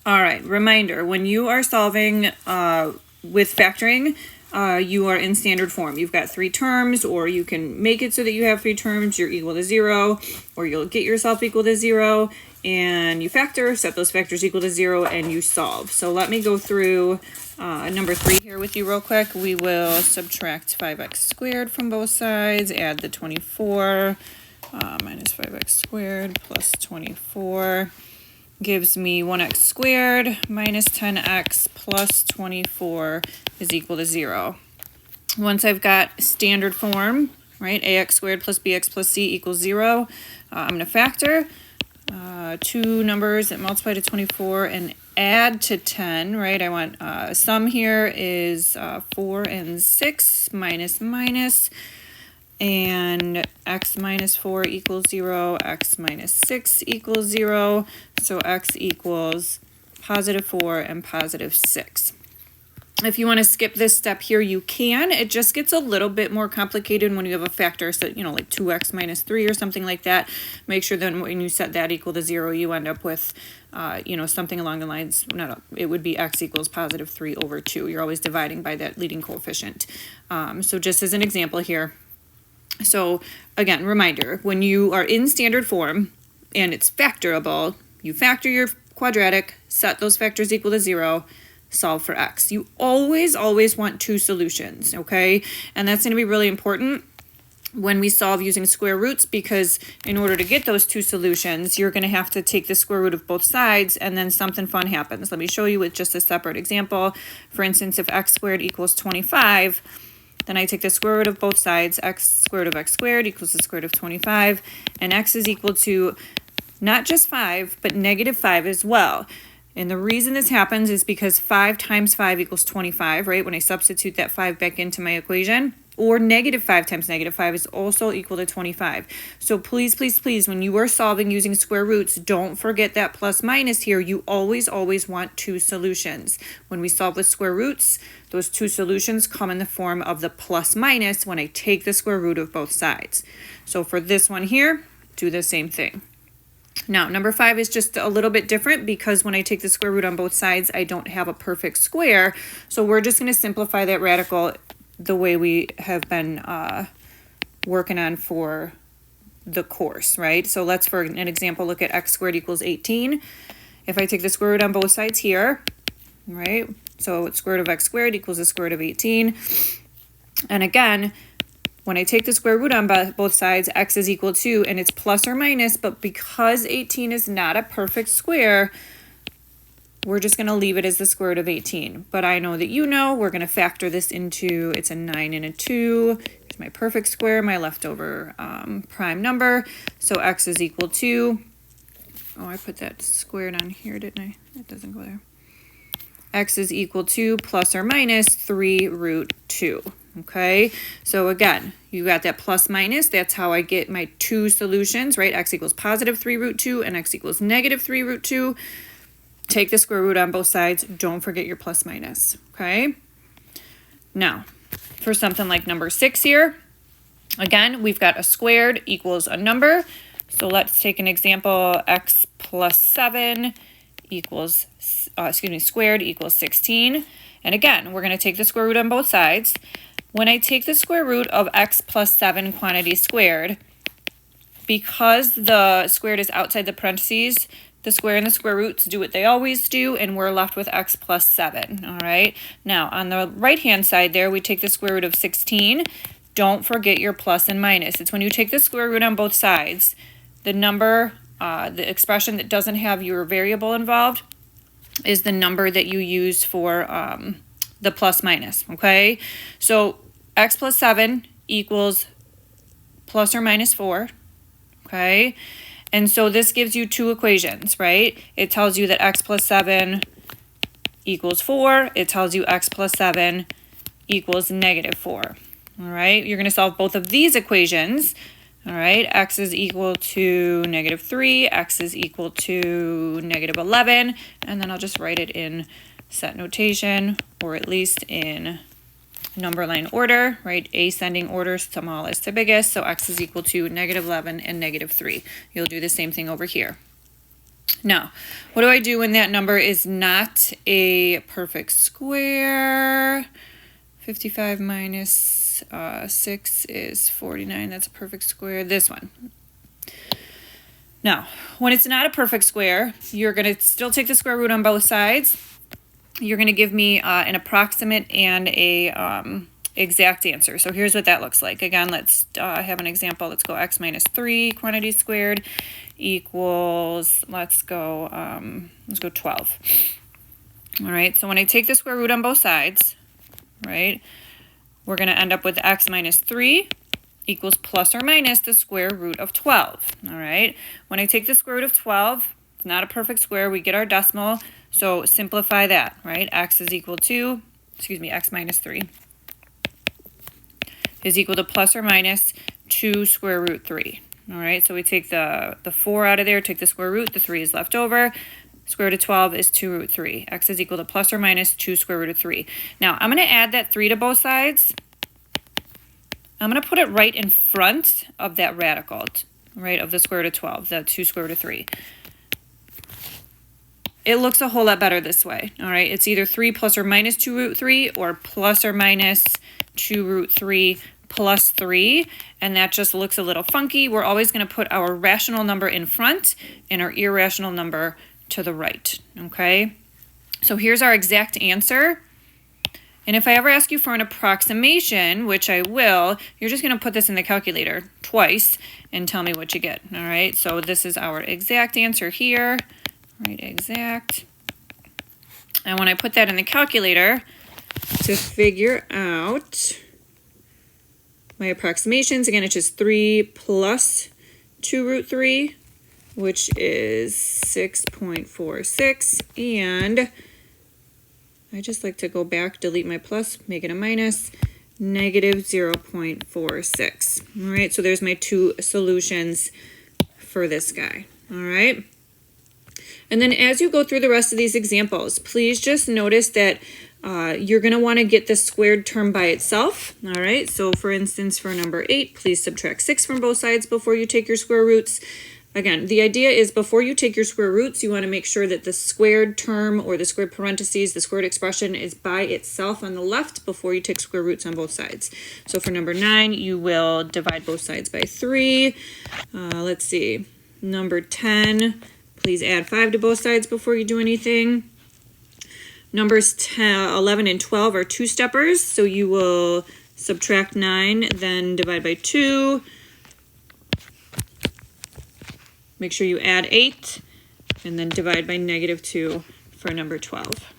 All right, reminder, when you are solving with factoring, you are in standard form. You've got 3 terms, or you can make it so that you have 3 terms, you're equal to 0, or you'll get yourself equal to 0, and you factor, set those factors equal to 0, and you solve. So let me go through number 3 here with you real quick. We will subtract 5x squared from both sides, add the 24, minus 5x squared plus 24. Gives me 1x squared minus 10x plus 24 is equal to 0. Once I've got standard form, right, ax squared plus bx plus c equals 0, I'm going to factor 2 numbers that multiply to 24 and add to 10, right? I want sum here is 4 and 6 minus minus. And x minus 4 equals 0, x minus 6 equals 0, so x equals positive 4 and positive 6. If you want to skip this step here, you can. It just gets a little bit more complicated when you have a factor, so, you know, like 2x minus 3 or something like that. Make sure that when you set that equal to 0, you end up with, you know, something along the lines, it would be x equals positive 3 over 2. You're always dividing by that leading coefficient. So just as an example here, so again, reminder, when you are in standard form and it's factorable, you factor your quadratic, set those factors equal to 0, solve for x. You always want 2 solutions, okay? And that's going to be really important when we solve using square roots, because in order to get those 2 solutions, you're going to have to take the square root of both sides, and then something fun happens. Let me show you with just a separate example. For instance, if x squared equals 25, then I take the square root of both sides, x squared of x squared equals the square root of 25, and x is equal to not just 5, but negative 5 as well. And the reason this happens is because 5 times 5 equals 25, right? When I substitute that 5 back into my equation, or negative 5 times negative 5 is also equal to 25. So please, when you are solving using square roots, don't forget that plus minus here. You always want 2 solutions. When we solve with square roots, those 2 solutions come in the form of the plus minus when I take the square root of both sides. So for this one here, do the same thing. Now, number 5 is just a little bit different because when I take the square root on both sides, I don't have a perfect square. So we're just going to simplify that radical the way we have been working on for the course, right? So let's, for an example, look at x squared equals 18. If I take the square root on both sides here, right? So square root of x squared equals the square root of 18. And again, when I take the square root on both sides, x is equal to, and it's plus or minus, but because 18 is not a perfect square, we're just going to leave it as the square root of 18. But I know that you know we're going to factor this into, it's a 9 and a 2. Here's my perfect square, my leftover prime number. So x is equal to, oh, I put that squared on here, didn't I? It doesn't go there. X is equal to plus or minus 3 root 2. Okay, so again, you got that plus minus. That's how I get my 2 solutions, right? X equals positive 3 root 2 and x equals negative 3 root 2. Take the square root on both sides. Don't forget your plus minus, okay? Now, for something like number 6 here, again, we've got a squared equals a number. So let's take an example, x plus 7 equals, squared equals 16. And again, we're going to take the square root on both sides. When I take the square root of x plus 7 quantity squared, because the squared is outside the parentheses, the square and the square roots do what they always do, and we're left with x plus 7, all right? Now, on the right-hand side there, we take the square root of 16. Don't forget your plus and minus. It's when you take the square root on both sides, the number, the expression that doesn't have your variable involved is the number that you use for the plus minus, okay? So x plus 7 equals plus or minus 4, okay? And so this gives you 2 equations, right? It tells you that x plus 7 equals 4. It tells you x plus 7 equals negative 4, all right? You're going to solve both of these equations, all right? X is equal to negative 3. X is equal to negative 11. And then I'll just write it in set notation, or at least in number line order, right? Ascending order, smallest to biggest. So x is equal to negative 11 and negative 3. You'll do the same thing over here. Now, what do I do when that number is not a perfect square? 55 minus 6 is 49. That's a perfect square. This one. Now, when it's not a perfect square, you're going to still take the square root on both sides. You're going to give me an approximate and a exact answer. So here's what that looks like. Again, let's have an example. Let's go x minus 3 quantity squared equals, let's go 12. All right, so when I take the square root on both sides, right, we're going to end up with x minus 3 equals plus or minus the square root of 12. All right, when I take the square root of 12, it's not a perfect square, we get our decimal, so simplify that, right? X minus 3 is equal to plus or minus 2 square root 3. All right, so we take the 4 out of there, take the square root, the 3 is left over. Square root of 12 is 2 root 3. X is equal to plus or minus 2 square root of 3. Now, I'm going to add that 3 to both sides. I'm going to put it right in front of that radical, right, of the square root of 12, the 2 square root of 3. It looks a whole lot better this way, all right? It's either 3 plus or minus 2 root 3 or plus or minus 2 root 3 plus 3, and that just looks a little funky. We're always going to put our rational number in front and our irrational number to the right, okay? So here's our exact answer. And if I ever ask you for an approximation, which I will, you're just going to put this in the calculator twice and tell me what you get, all right? So this is our exact answer here, right, exact. And when I put that in the calculator to figure out my approximations, again, it's just 3 plus 2 root 3, which is 6.46, and I just like to go back, delete my plus, make it a minus, negative 0.46. All right, so there's my 2 solutions for this guy. All right. And then as you go through the rest of these examples, please just notice that you're going to want to get the squared term by itself. All right, so for instance, for number 8, please subtract 6 from both sides before you take your square roots. Again, the idea is before you take your square roots, you want to make sure that the squared term or the squared parentheses, the squared expression is by itself on the left before you take square roots on both sides. So for number 9, you will divide both sides by 3. Let's see, number 10, please add 5 to both sides before you do anything. Numbers 10, 11 and 12 are two-steppers, so you will subtract 9, then divide by 2. Make sure you add 8, and then divide by negative 2 for number 12.